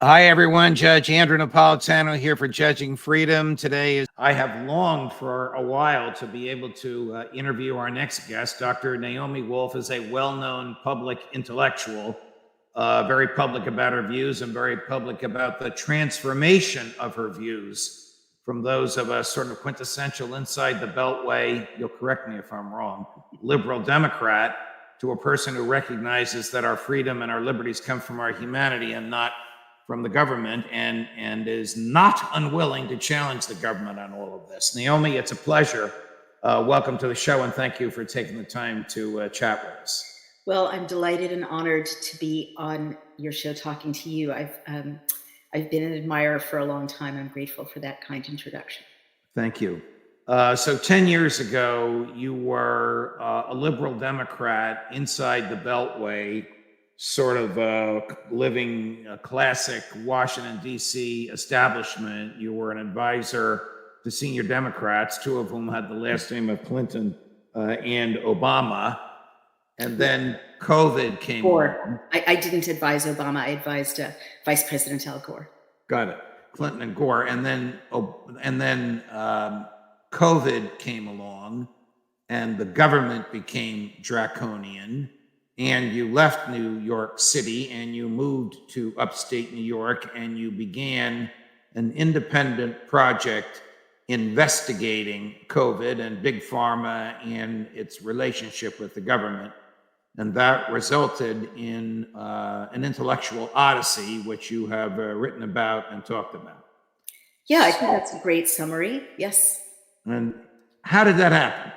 Hi, everyone. Judge Andrew Napolitano here for Judging Freedom. I have longed for a while to be able to interview our next guest. Dr. Naomi Wolf is a well-known public intellectual, very public about her views and very public about the transformation of her views from those of a sort of quintessential inside the Beltway, you'll correct me if I'm wrong, liberal Democrat, to a person who recognizes that our freedom and our liberties come from our humanity and not from the government, and is not unwilling to challenge the government on all of this. Naomi, it's a pleasure. Welcome to the show, and thank you for taking the time to chat with us. Well, I'm delighted and honored to be on your show talking to you. I've been an admirer for a long time. I'm grateful for that kind introduction. Thank you. So 10 years ago, you were a liberal Democrat inside the Beltway, sort of living a classic Washington, D.C. establishment. You were an advisor to senior Democrats, two of whom had the last name of Clinton and Obama. And then COVID came along. I didn't advise Obama. I advised Vice President Al Gore. Got it. Clinton and Gore. And then COVID came along and the government became draconian. And you left New York City and you moved to upstate New York and you began an independent project investigating COVID and Big Pharma and its relationship with the government. And that resulted in an intellectual odyssey, which you have written about and talked about. Yeah, I think that's a great summary. Yes. And how did that happen?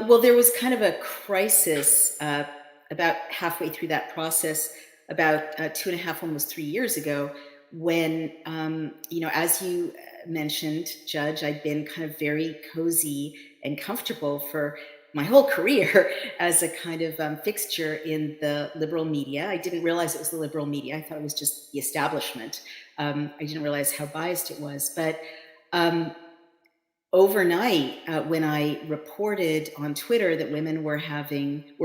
Well, there was kind of a crisis about halfway through that process, about 2.5, almost 3 years ago, when, as you mentioned, Judge, I'd been kind of very cozy and comfortable for my whole career as a kind of fixture in the liberal media. I didn't realize it was the liberal media. I thought it was just the establishment. I didn't realize how biased it was. But overnight, when I reported on Twitter that women were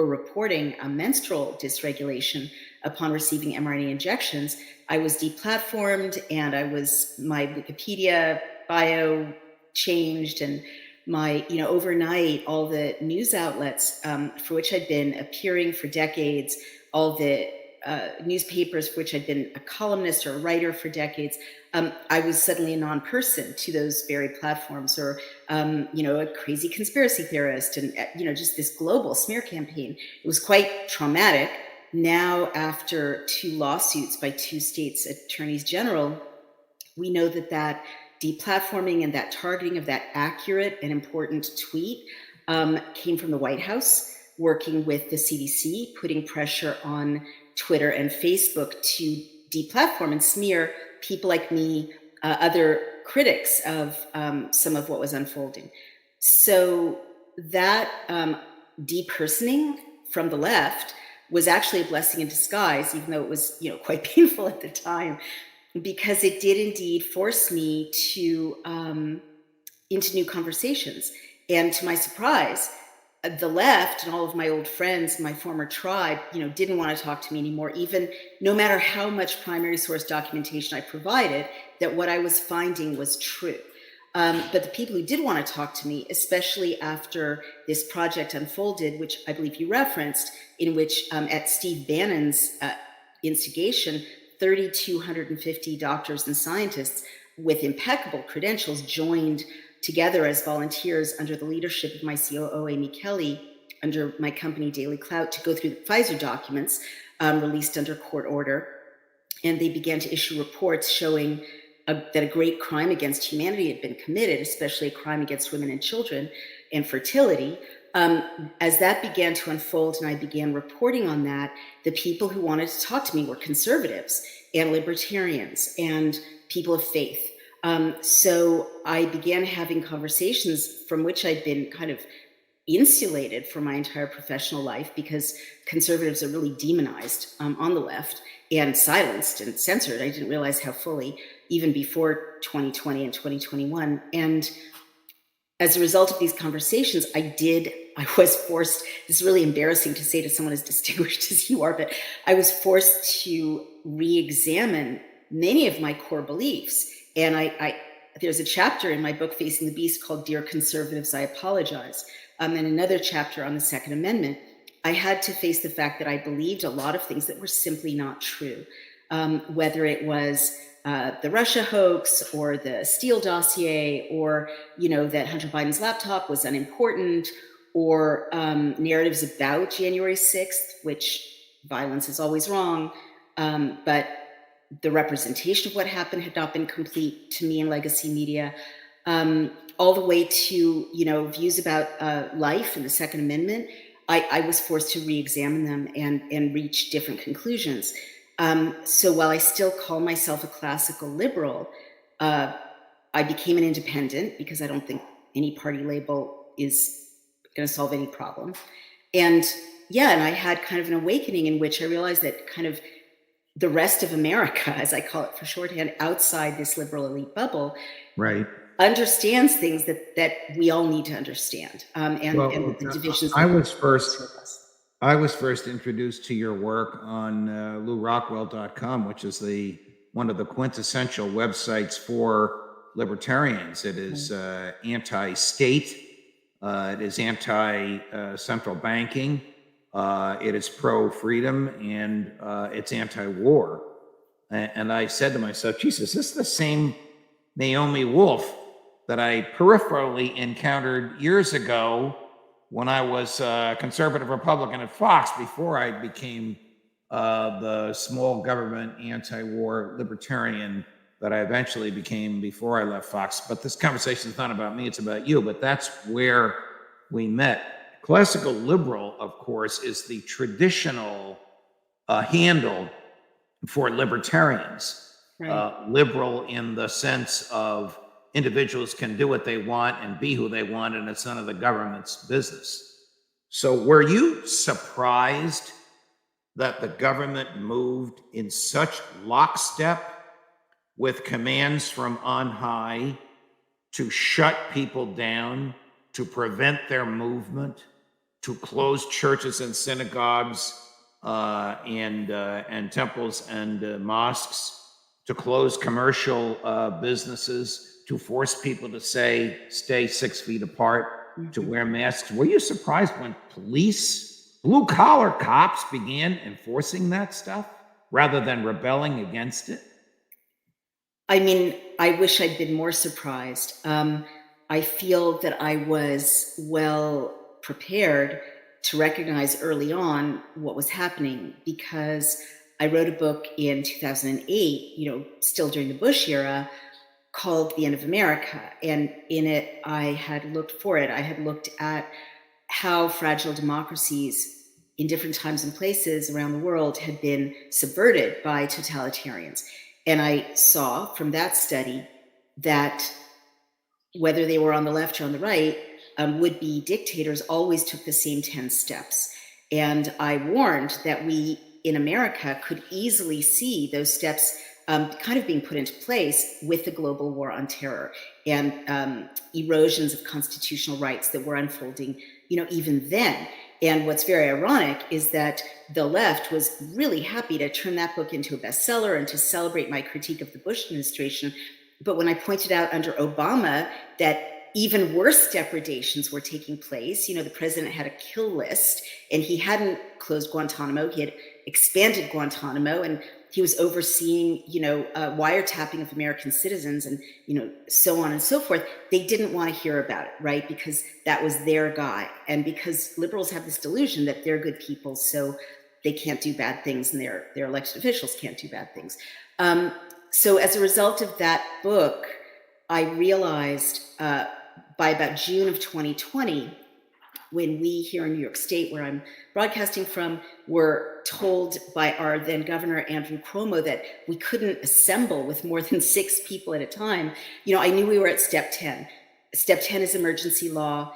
reporting a menstrual dysregulation upon receiving mRNA injections, I was deplatformed and my Wikipedia bio changed, and overnight, all the news outlets for which I'd been appearing for decades, all the newspapers for which I'd been a columnist or a writer for decades, I was suddenly a non-person to those very platforms, or a crazy conspiracy theorist, and just this global smear campaign. It was quite traumatic. Now, after 2 lawsuits by 2 states' attorneys general, we know that deplatforming and that targeting of that accurate and important tweet came from the White House, working with the CDC, putting pressure on Twitter and Facebook to deplatform and smear people like me, other critics of some of what was unfolding. So that depersoning from the left was actually a blessing in disguise, even though it was quite painful at the time, because it did indeed force me to into new conversations. And to my surprise, the left and all of my old friends, my former tribe, didn't want to talk to me anymore, even no matter how much primary source documentation I provided that what I was finding was true. But the people who did want to talk to me, especially after this project unfolded, which I believe you referenced, in which at Steve Bannon's instigation, 3,250 doctors and scientists with impeccable credentials joined together as volunteers under the leadership of my COO, Amy Kelly, under my company, Daily Clout, to go through the Pfizer documents released under court order. And they began to issue reports showing that a great crime against humanity had been committed, especially a crime against women and children and fertility. As that began to unfold and I began reporting on that, the people who wanted to talk to me were conservatives and libertarians and people of faith. So I began having conversations from which I'd been kind of insulated for my entire professional life, because conservatives are really demonized on the left and silenced and censored. I didn't realize how fully, even before 2020 and 2021. And as a result of these conversations, I was forced, this is really embarrassing to say to someone as distinguished as you are, but I was forced to re-examine many of my core beliefs. And there's a chapter in my book, Facing the Beast, called Dear Conservatives, I Apologize. And another chapter on the Second Amendment. I had to face the fact that I believed a lot of things that were simply not true. Whether it was the Russia hoax or the Steele dossier, or, that Hunter Biden's laptop was unimportant, or narratives about January 6th, which violence is always wrong, but the representation of what happened had not been complete to me in legacy media, all the way to, views about life and the Second Amendment. I was forced to re-examine them and reach different conclusions. So while I still call myself a classical liberal, I became an independent because I don't think any party label is going to solve any problem. And I had kind of an awakening in which I realized that kind of the rest of America, as I call it for shorthand, outside this liberal elite bubble, right, understands things that we all need to understand, and the divisions. I was first introduced to your work on LouRockwell.com, which is one of the quintessential websites for libertarians. It is anti-state. It is anti-central banking. It is pro-freedom, and it's anti-war. And I said to myself, Jesus, this is the same Naomi Wolf that I peripherally encountered years ago when I was a conservative Republican at Fox, before I became the small government anti-war libertarian that I eventually became before I left Fox. But this conversation is not about me, it's about you. But that's where we met. Classical liberal, of course, is the traditional handle for libertarians. Right. Liberal in the sense of individuals can do what they want and be who they want, and it's none of the government's business. So were you surprised that the government moved in such lockstep with commands from on high to shut people down, to prevent their movement, to close churches and synagogues and temples and mosques, to close commercial businesses, to force people to stay 6 feet apart, to wear masks? Were you surprised when police, blue-collar cops, began enforcing that stuff rather than rebelling against it? I mean, I wish I'd been more surprised. I feel that I was well prepared to recognize early on what was happening, because I wrote a book in 2008, still during the Bush era, called The End of America. And in it, I had looked at how fragile democracies in different times and places around the world had been subverted by totalitarians. And I saw from that study that whether they were on the left or on the right, would-be dictators always took the same 10 steps. And I warned that we in America could easily see those steps kind of being put into place with the global war on terror and erosions of constitutional rights that were unfolding, even then. And what's very ironic is that the left was really happy to turn that book into a bestseller and to celebrate my critique of the Bush administration. But when I pointed out under Obama that even worse depredations were taking place, the president had a kill list, and he hadn't closed Guantanamo, he had expanded Guantanamo, and he was overseeing, wiretapping of American citizens and, so on and so forth. They didn't want to hear about it, right? Because that was their guy. And because liberals have this delusion that they're good people, so they can't do bad things, and their elected officials can't do bad things. So as a result of that book, I realized by about June of 2020, when we here in New York State, where I'm broadcasting from, were told by our then governor, Andrew Cuomo, that we couldn't assemble with more than 6 people at a time, I knew we were at step 10. Step 10 is emergency law,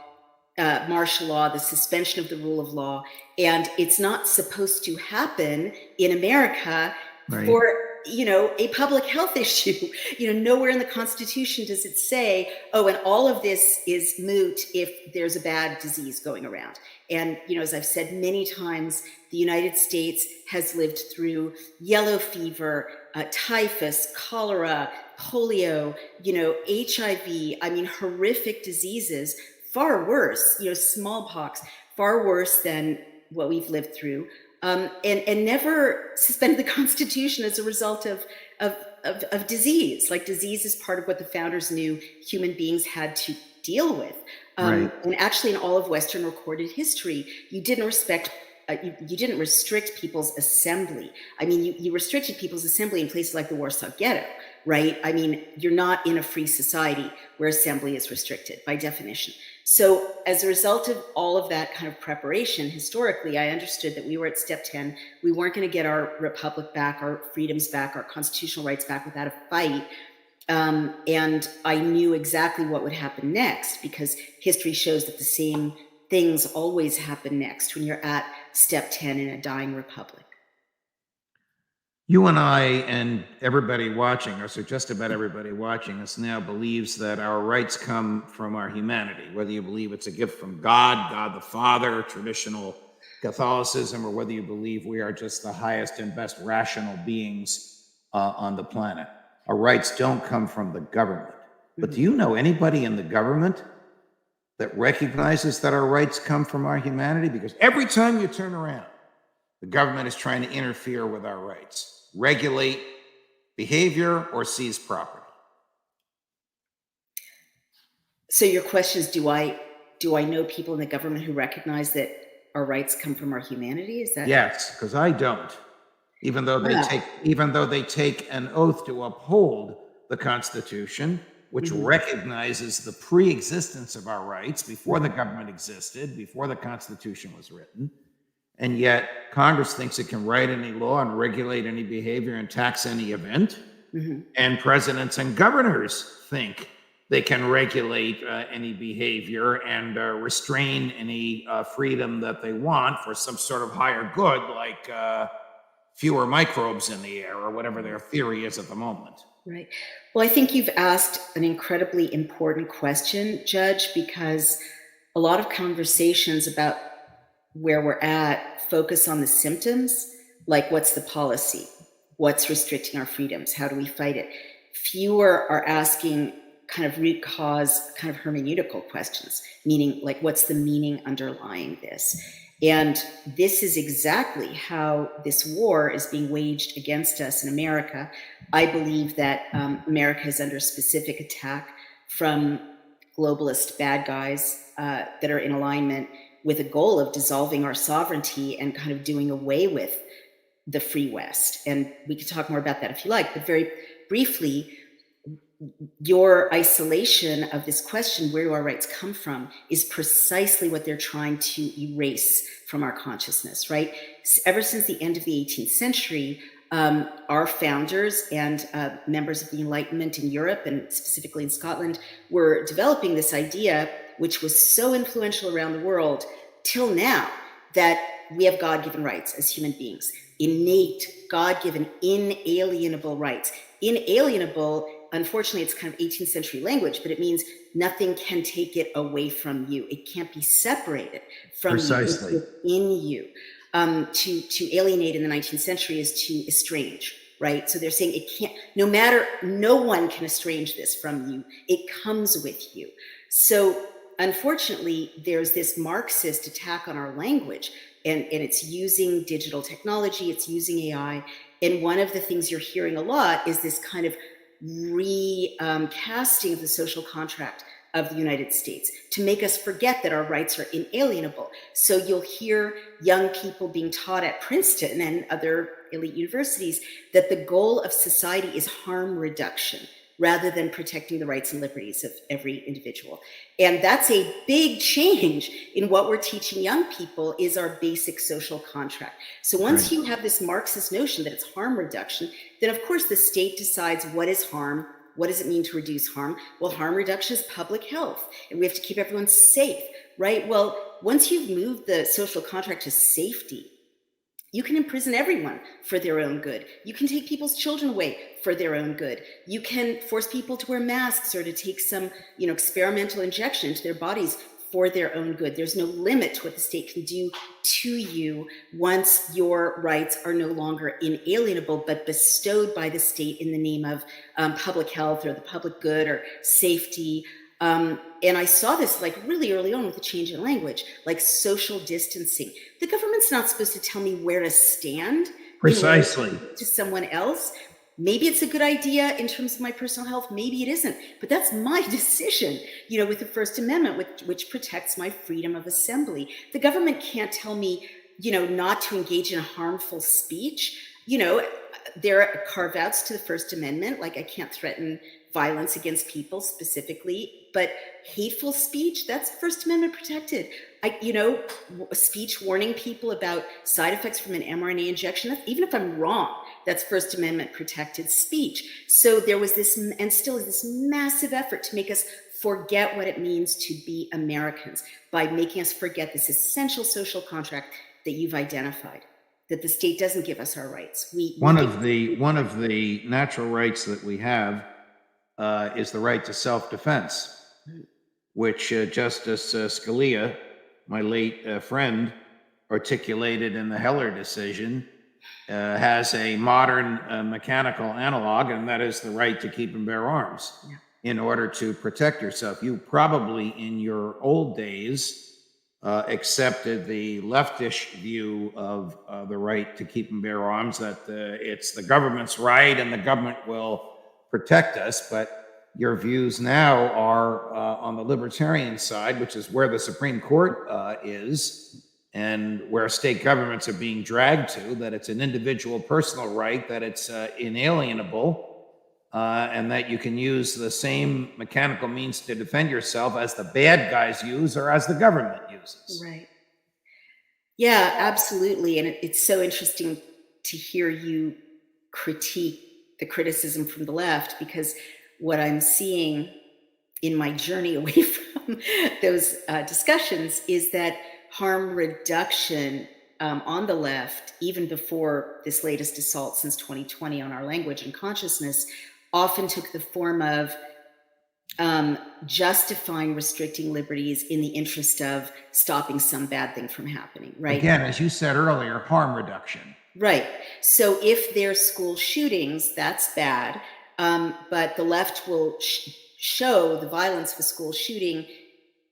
martial law, the suspension of the rule of law. And it's not supposed to happen in America, right, for a public health issue. Nowhere in the Constitution does it say, oh, and all of this is moot if there's a bad disease going around. And, as I've said many times, the United States has lived through yellow fever, typhus, cholera, polio, HIV, horrific diseases, far worse, smallpox, far worse than what we've lived through. And never suspended the Constitution as a result of disease. Like, disease is part of what the founders knew human beings had to deal with. Right. And actually, in all of Western recorded history, you didn't you didn't restrict people's assembly. You restricted people's assembly in places like the Warsaw Ghetto, right? You're not in a free society where assembly is restricted by definition. So as a result of all of that kind of preparation, historically, I understood that we were at step 10. We weren't going to get our republic back, our freedoms back, our constitutional rights back without a fight. And I knew exactly what would happen next, because history shows that the same things always happen next when you're at step 10 in a dying republic. You and I and everybody watching us, or just about everybody watching us now, believes that our rights come from our humanity, whether you believe it's a gift from God the Father, traditional Catholicism, or whether you believe we are just the highest and best rational beings on the planet. Our rights don't come from the government. But do you know anybody in the government that recognizes that our rights come from our humanity? Because every time you turn around, the government is trying to interfere with our rights, regulate behavior, or seize property. So your question is, do I know people in the government who recognize that our rights come from our humanity? Is that? Yes, because I don't. Even though they take an oath to uphold the Constitution, which recognizes the pre-existence of our rights before the government existed, before the Constitution was written. And yet Congress thinks it can write any law and regulate any behavior and tax any event. And presidents and governors think they can regulate any behavior and restrain any freedom that they want for some sort of higher good, like fewer microbes in the air, or whatever their theory is at the moment. Right. Well, I think you've asked an incredibly important question, Judge, because a lot of conversations about where we're at focus on the symptoms, like what's the policy, what's restricting our freedoms, how do we fight it. Fewer are asking kind of root cause, kind of hermeneutical questions, meaning like, what's the meaning underlying this? And this is exactly how this war is being waged against us in America. I believe that America is under specific attack from globalist bad guys that are in alignment with a goal of dissolving our sovereignty and kind of doing away with the free West. And we could talk more about that if you like, but very briefly, your isolation of this question, where do our rights come from, is precisely what they're trying to erase from our consciousness, right? Ever since the end of the 18th century, our founders and members of the Enlightenment in Europe, and specifically in Scotland, were developing this idea, which was so influential around the world till now, that we have God-given rights as human beings, innate, God-given, inalienable rights. Inalienable, unfortunately, it's kind of 18th century language, but it means nothing can take it away from you. It can't be separated from Precisely. you. It's within you. To alienate in the 19th century is to estrange, right? So they're saying it can't, no one can estrange this from you. It comes with you. So unfortunately, there's this Marxist attack on our language, and it's using digital technology, it's using AI. And one of the things you're hearing a lot is this kind of recasting of the social contract of the United States to make us forget that our rights are inalienable. So you'll hear young people being taught at Princeton and other elite universities that the goal of society is harm reduction rather than protecting the rights and liberties of every individual. And that's a big change in what we're teaching young people is our basic social contract. So once you have this Marxist notion that it's harm reduction, then of course the state decides what is harm. What does it mean to reduce harm? Well, harm reduction is public health, and we have to keep everyone safe, right? Well, once you've moved the social contract to safety, You can imprison everyone for their own good. You can take people's children away for their own good. You can force people to wear masks or to take some, experimental injection into their bodies for their own good. There's no limit to what the state can do to you once your rights are no longer inalienable, but bestowed by the state in the name of public health or the public good or safety. And I saw this like really early on with the change in language, like social distancing. The government's not supposed to tell me where to stand. Precisely. To someone else. Maybe it's a good idea in terms of my personal health. Maybe it isn't. But that's my decision, with the First Amendment, which protects my freedom of assembly. The government can't tell me, not to engage in harmful speech. There are carve-outs to the First Amendment, like I can't threaten violence against people specifically, but hateful speech, that's First Amendment protected. Speech warning people about side effects from an mRNA injection, even if I'm wrong, that's First Amendment protected speech. So there was this, and still is this massive effort to make us forget what it means to be Americans by making us forget this essential social contract that you've identified, that the state doesn't give us our rights. One of the natural rights that we have is the right to self-defense, which Justice Scalia, my late friend, articulated in the Heller decision, has a modern mechanical analog, and that is the right to keep and bear arms in order to protect yourself. You probably, in your old days, accepted the leftish view of the right to keep and bear arms, that it's the government's right and the government will protect us. But your views now are on the libertarian side, which is where the Supreme Court is, and where state governments are being dragged to, that it's an individual personal right, that it's inalienable, and that you can use the same mechanical means to defend yourself as the bad guys use or as the government uses. Right. Yeah, absolutely. And it's so interesting to hear you critique the criticism from the left, because what I'm seeing in my journey away from those discussions is that harm reduction on the left, even before this latest assault since 2020 on our language and consciousness, often took the form of justifying restricting liberties in the interest of stopping some bad thing from happening, right? Again, as you said earlier, harm reduction. Right. So if there's school shootings, that's bad. But the left will show the violence of a school shooting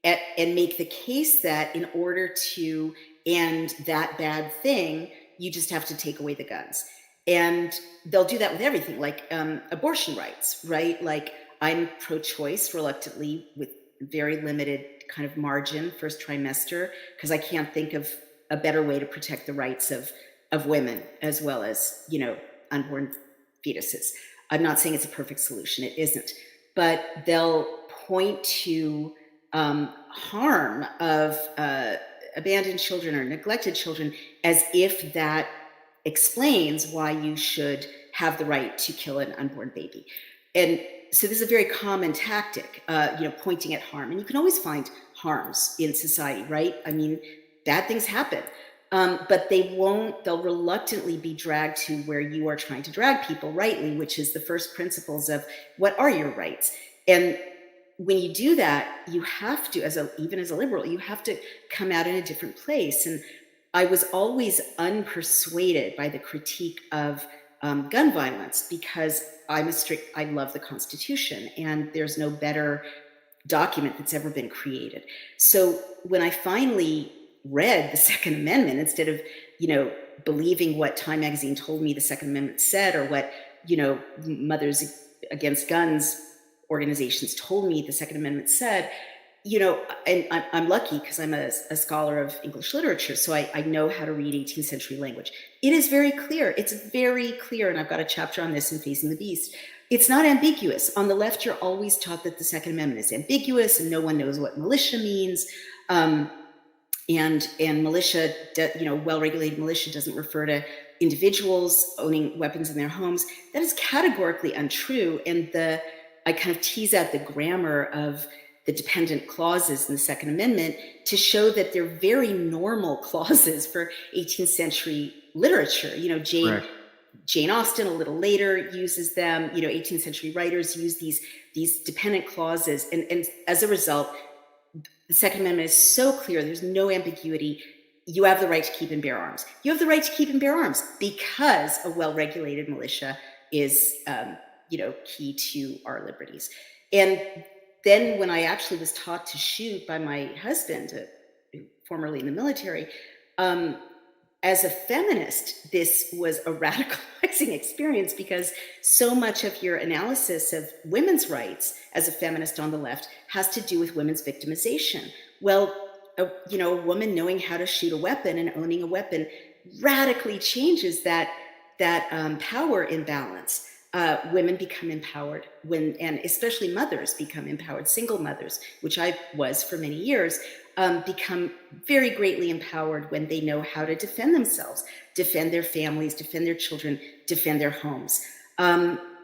and make the case that in order to end that bad thing, you just have to take away the guns. And they'll do that with everything, like abortion rights, right? Like I'm pro-choice reluctantly with very limited kind of margin first trimester, because I can't think of a better way to protect the rights of women as well as, unborn fetuses. I'm not saying it's a perfect solution. It isn't. But they'll point to harm of abandoned children or neglected children as if that explains why you should have the right to kill an unborn baby. And so this is a very common tactic, pointing at harm. And you can always find harms in society, right? I mean, bad things happen. But they'll reluctantly be dragged to where you are trying to drag people rightly, which is the first principles of what are your rights. And when you do that, you have to, even as a liberal, you have to come out in a different place. And I was always unpersuaded by the critique of gun violence, because I love the Constitution, and there's no better document that's ever been created. So when I finally read the Second Amendment, instead of, believing what Time magazine told me the Second Amendment said, or what, Mothers Against Guns organizations told me the Second Amendment said, and I'm lucky because I'm a scholar of English literature, so I know how to read 18th century language. It is very clear. It's very clear, and I've got a chapter on this in Facing the Beast. It's not ambiguous. On the left, you're always taught that the Second Amendment is ambiguous and no one knows what militia means. And militia, well-regulated militia doesn't refer to individuals owning weapons in their homes. That is categorically untrue. And I kind of tease out the grammar of the dependent clauses in the Second Amendment to show that they're very normal clauses for 18th century literature. Correct. Jane Austen a little later uses them. 18th century writers use these dependent clauses, and as a result, the Second Amendment is so clear. There's no ambiguity. You have the right to keep and bear arms. You have the right to keep and bear arms because a well-regulated militia is, key to our liberties. And then when I actually was taught to shoot by my husband, formerly in the military, as a feminist, this was a radicalizing experience because so much of your analysis of women's rights as a feminist on the left has to do with women's victimization. Well, a woman knowing how to shoot a weapon and owning a weapon radically changes that power imbalance. Women become empowered and especially mothers become empowered. Single mothers, which I was for many years, become very greatly empowered when they know how to defend themselves, defend their families, defend their children, defend their homes.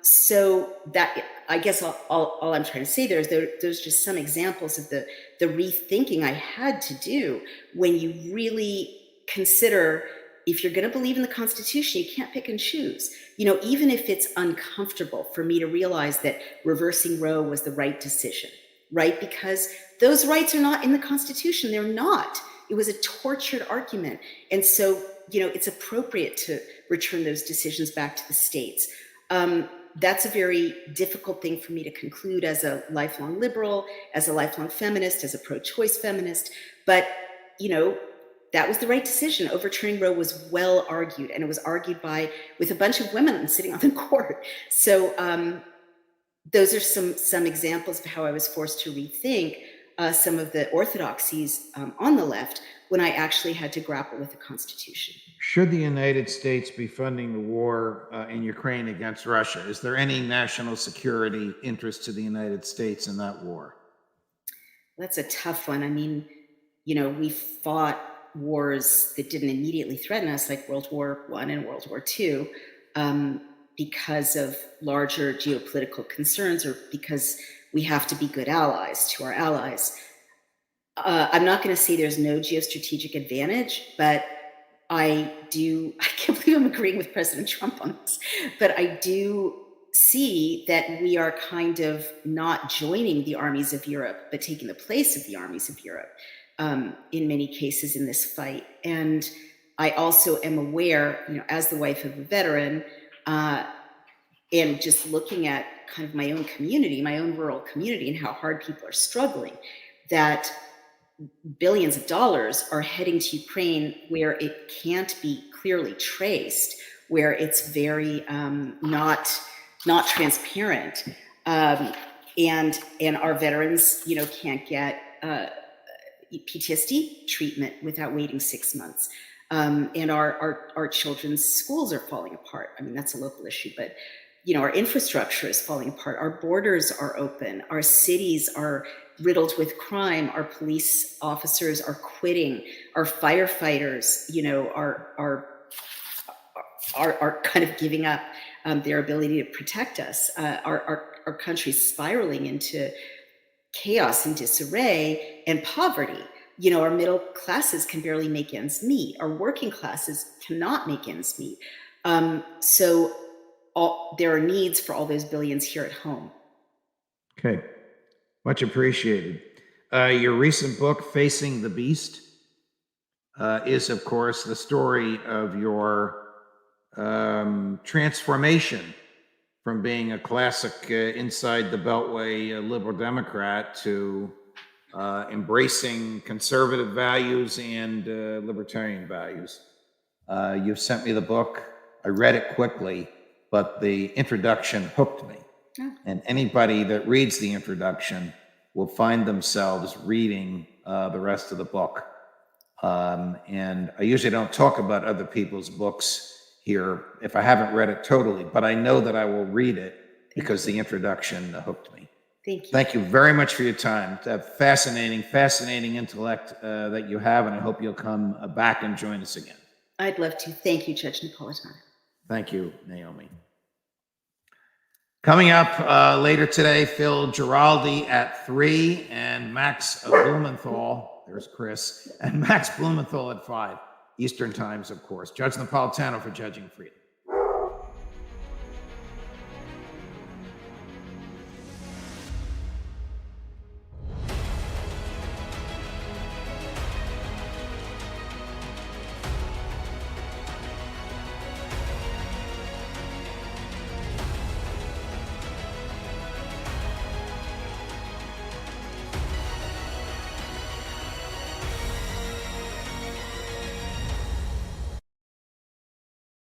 So that, I guess all I'm trying to say there is there's just some examples of the rethinking I had to do when you really consider, if you're going to believe in the Constitution, you can't pick and choose. Even if it's uncomfortable for me to realize that reversing Roe was the right decision, right? Because those rights are not in the Constitution. They're not. It was a tortured argument. And so, it's appropriate to return those decisions back to the states. That's a very difficult thing for me to conclude as a lifelong liberal, as a lifelong feminist, as a pro-choice feminist. But, that was the right decision. Overturning Roe was well argued, and it was argued with a bunch of women sitting on the court. So those are some examples of how I was forced to rethink some of the orthodoxies on the left when I actually had to grapple with the Constitution. Should the United States be funding the war in Ukraine against Russia? Is there any national security interest to the United States in that war? That's a tough one. I mean, we fought wars that didn't immediately threaten us, like World War I and World War II, because of larger geopolitical concerns or because we have to be good allies to our allies. I'm not going to say there's no geostrategic advantage, but I can't believe I'm agreeing with President Trump on this, but I do see that we are kind of not joining the armies of Europe, but taking the place of the armies of Europe in many cases in this fight. And I also am aware, as the wife of a veteran, and just looking at kind of my own community, my own rural community, and how hard people are struggling, that billions of dollars are heading to Ukraine where it can't be clearly traced, where it's very not transparent, and our veterans, can't get PTSD treatment without waiting 6 months, and our children's schools are falling apart. I mean, that's a local issue, but our infrastructure is falling apart. Our borders are open. Our cities are riddled with crime. Our police officers are quitting. Our firefighters, are kind of giving up their ability to protect us. Our country's spiraling into chaos and disarray and poverty. Our middle classes can barely make ends meet. Our working classes cannot make ends meet. So there are needs for all those billions here at home. Okay, much appreciated. Your recent book, Facing the Beast, is, of course, the story of your transformation from being a classic inside the Beltway liberal Democrat to embracing conservative values and libertarian values. You've sent me the book. I read it quickly, but the introduction hooked me. Oh. And anybody that reads the introduction will find themselves reading the rest of the book. And I usually don't talk about other people's books here if I haven't read it totally, but I know that I will read it because the introduction hooked me. Thank you. Thank you very much for your time. Fascinating intellect that you have, and I hope you'll come back and join us again. I'd love to. Thank you, Judge Napolitano. Thank you, Naomi. Coming up later today, Phil Giraldi at 3 and Max Blumenthal, there's Chris, and Max Blumenthal at 5. Eastern times, of course. Judge Napolitano for Judging Freedom.